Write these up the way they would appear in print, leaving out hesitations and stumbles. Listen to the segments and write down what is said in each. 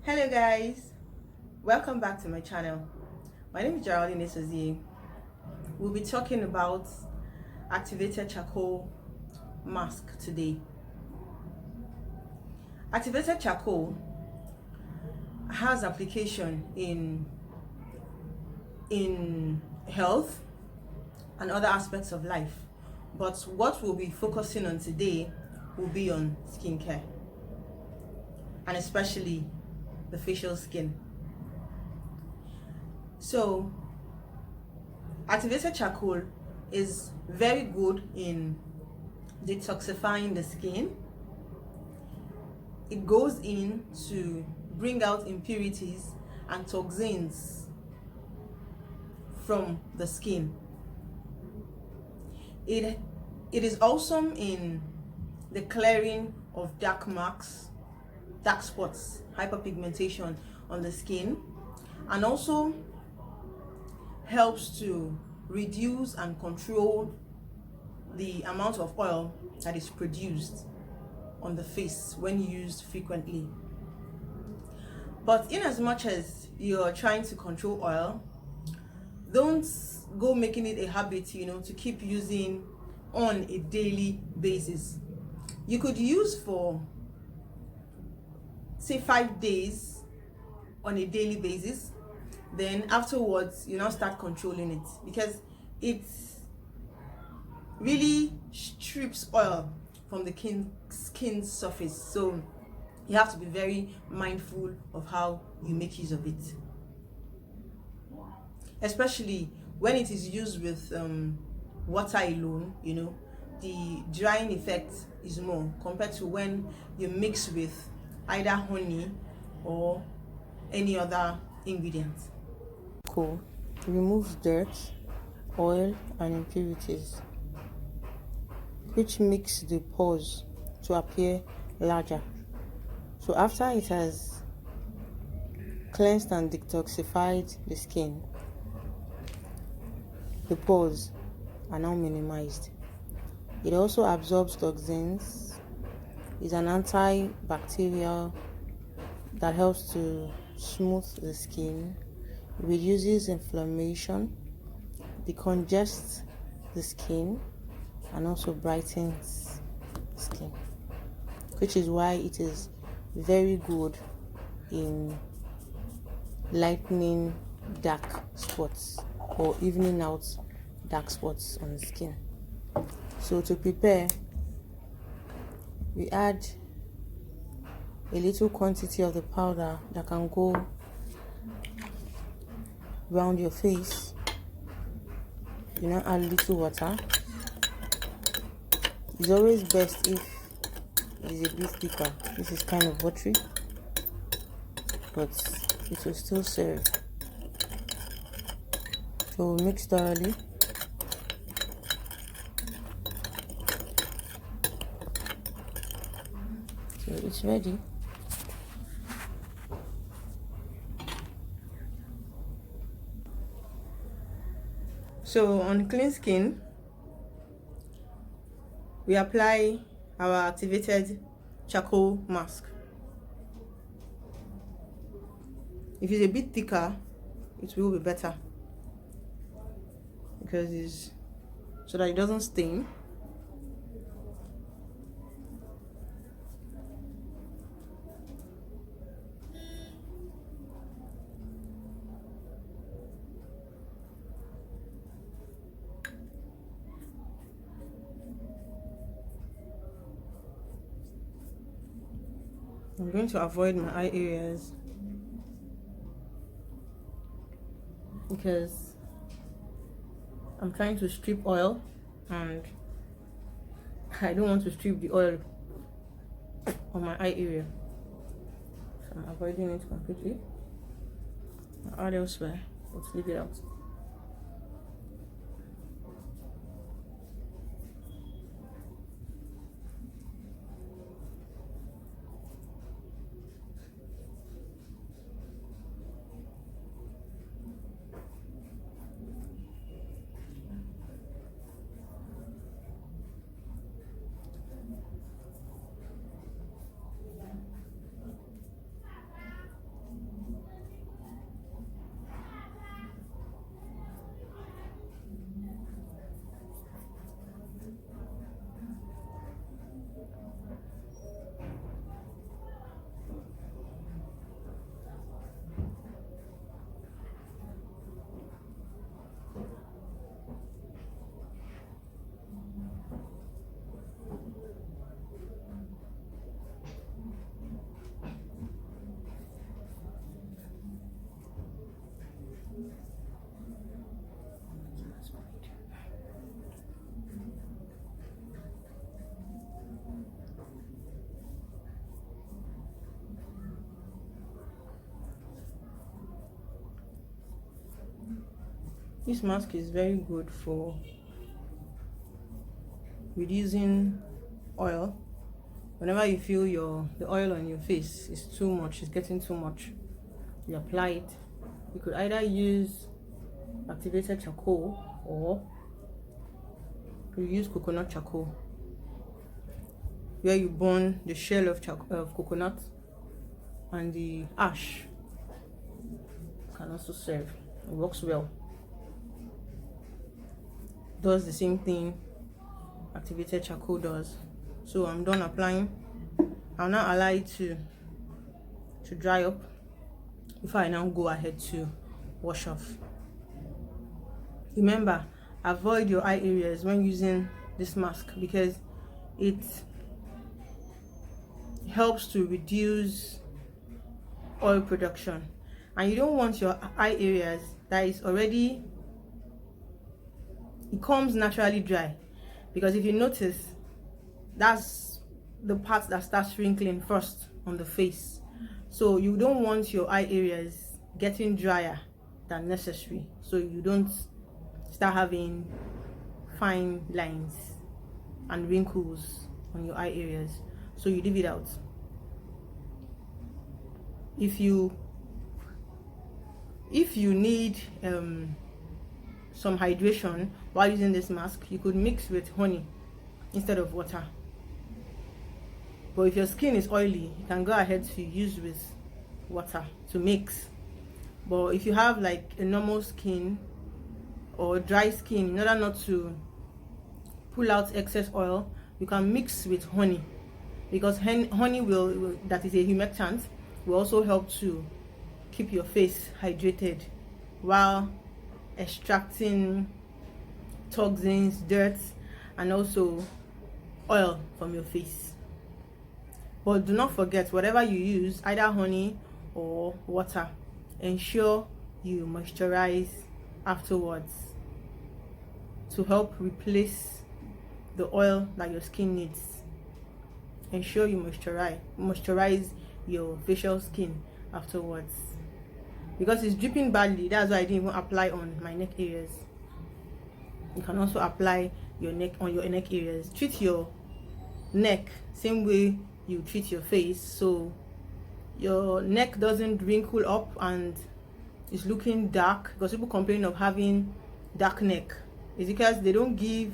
Hello guys, welcome back to my channel. My name is Geraldine Esozie. We'll be talking about activated charcoal mask today. Activated charcoal has application in health and other aspects of life, but what we'll be focusing on today will be on skincare, and especially the facial skin. So activated charcoal is very good in detoxifying the skin. It goes in to bring out impurities and toxins from the skin. It is awesome in the clearing of dark marks, dark spots, hyperpigmentation on the skin, and also helps to reduce and control the amount of oil that is produced on the face when used frequently. But in as much as you're trying to control oil, don't go making it a habit, to keep using on a daily basis. You could use for say 5 days on a daily basis, then afterwards you now start controlling it, because it really strips oil from the skin surface. So you have to be very mindful of how you make use of it, especially when it is used with water alone. The drying effect is more compared to when you mix with either honey or any other ingredient. Cool. Removes dirt, oil, and impurities, which makes the pores to appear larger. So after it has cleansed and detoxified the skin, the pores are now minimized. It also absorbs toxins, is an antibacterial that helps to smooth the skin, reduces inflammation, decongest the skin, and also brightens skin, which is why it is very good in lightening dark spots or evening out dark spots on the skin. So to prepare, we add a little quantity of the powder that can go around your face. You now add a little water. It's always best if it is a bit thicker. This is kind of watery, but it will still serve. So we'll mix thoroughly. So it's ready. So on clean skin, we apply our activated charcoal mask. If it's a bit thicker, it will be better, because it's so that it doesn't stain. I'm going to avoid my eye areas because I'm trying to strip oil and I don't want to strip the oil on my eye area. So I'm avoiding it completely. I'll add elsewhere. Let's leave it out. This mask is very good for reducing oil. Whenever you feel the oil on your face is too much, it's getting too much, you apply it. You could either use activated charcoal or you use coconut charcoal, where you burn the shell of coconut and the ash. Can also serve. It works well. Does the same thing activated charcoal does. So I'm done applying. I'll now allow it to dry up before I now go ahead to wash off. Remember, avoid your eye areas when using this mask because it helps to reduce oil production, and you don't want your eye areas that is already, it comes naturally dry, because if you notice, that's the part that starts wrinkling first on the face. So you don't want your eye areas getting drier than necessary, so you don't start having fine lines and wrinkles on your eye areas. So you leave it out. If you need some hydration while using this mask, you could mix with honey instead of water. But if your skin is oily, you can go ahead to use with water to mix. But if you have like a normal skin or dry skin, in order not to pull out excess oil, you can mix with honey, because honey will that is a humectant, will also help to keep your face hydrated while extracting toxins, dirt, and also oil from your face. But do not forget, whatever you use, either honey or water, ensure you moisturize afterwards to help replace the oil that your skin needs. Ensure you moisturize your facial skin afterwards, because it's dripping badly. That's why I didn't even apply on my neck areas. You can also apply your neck on your neck areas. Treat your neck same way you treat your face, so your neck doesn't wrinkle up and it's looking dark, because people complain of having dark neck. It's because they don't give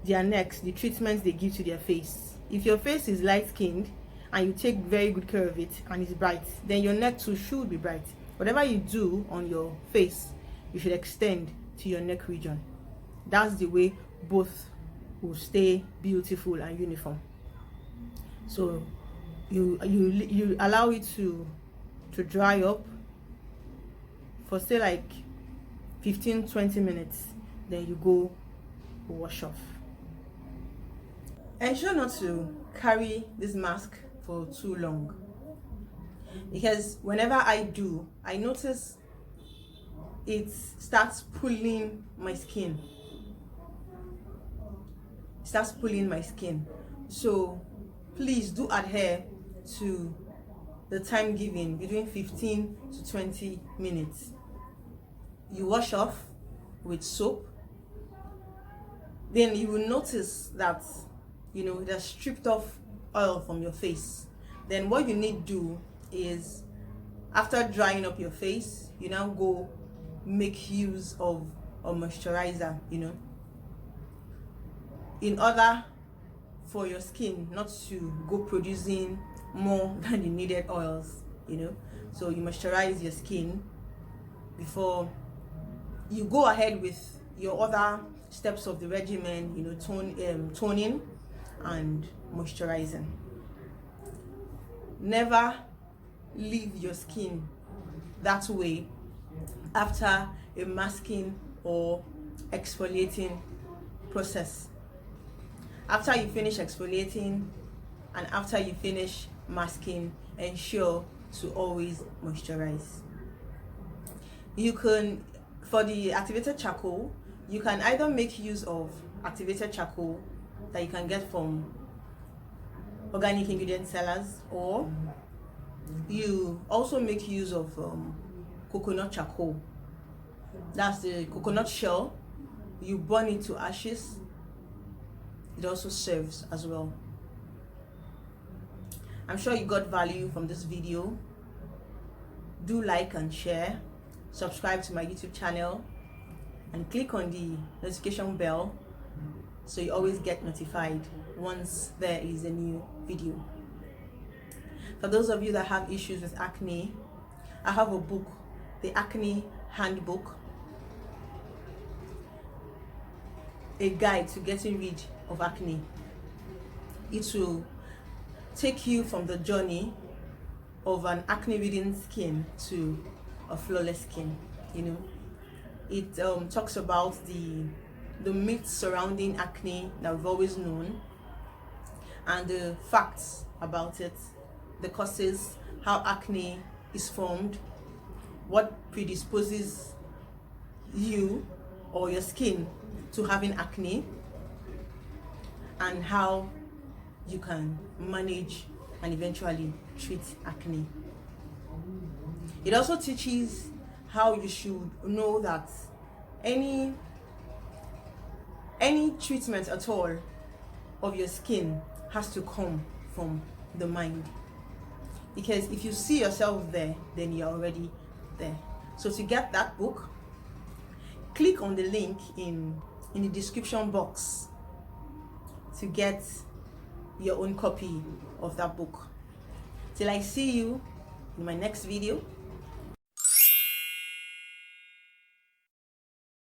their necks the treatments they give to their face. If your face is light skinned and you take very good care of it and it's bright, then your neck too should be bright. Whatever you do on your face, you should extend to your neck region. That's the way both will stay beautiful and uniform. So you allow it to dry up for say like 15-20 minutes, then you go wash off. Ensure not to carry this mask for too long, because whenever I do, I notice it starts pulling my skin. So please do adhere to the time given, between 15 to 20 minutes. You wash off with soap, then you will notice that it has stripped off oil from your face. Then what you need to do is, after drying up your face, you now go make use of a moisturizer, in order for your skin not to go producing more than the needed oils, so you moisturize your skin before you go ahead with your other steps of the regimen, toning and moisturizing. Never leave your skin that way after a masking or exfoliating process. After you finish exfoliating and after you finish masking, ensure to always moisturize. You can, for the activated charcoal, you can either make use of activated charcoal that you can get from organic ingredient sellers, or you also make use of coconut charcoal. that's the coconut shell, you burn it to ashes. It also serves as well. I'm sure you got value from this video. Do like and share, subscribe to my YouTube channel, and click on the notification bell so you always get notified once there is a new video. For those of you that have issues with acne, I have a book, the Acne Handbook, a guide to getting rid of acne. It will take you from the journey of an acne-ridden skin to a flawless skin. It talks about the myths surrounding acne that we've always known, and the facts about it, the causes, how acne is formed, what predisposes you or your skin to having acne, and how you can manage and eventually treat acne. It also teaches how you should know that any treatment at all of your skin has to come from the mind, because if you see yourself there, then you're already there. So to get that book, click on the link in the description box to get your own copy of that book. Till I see you in my next video,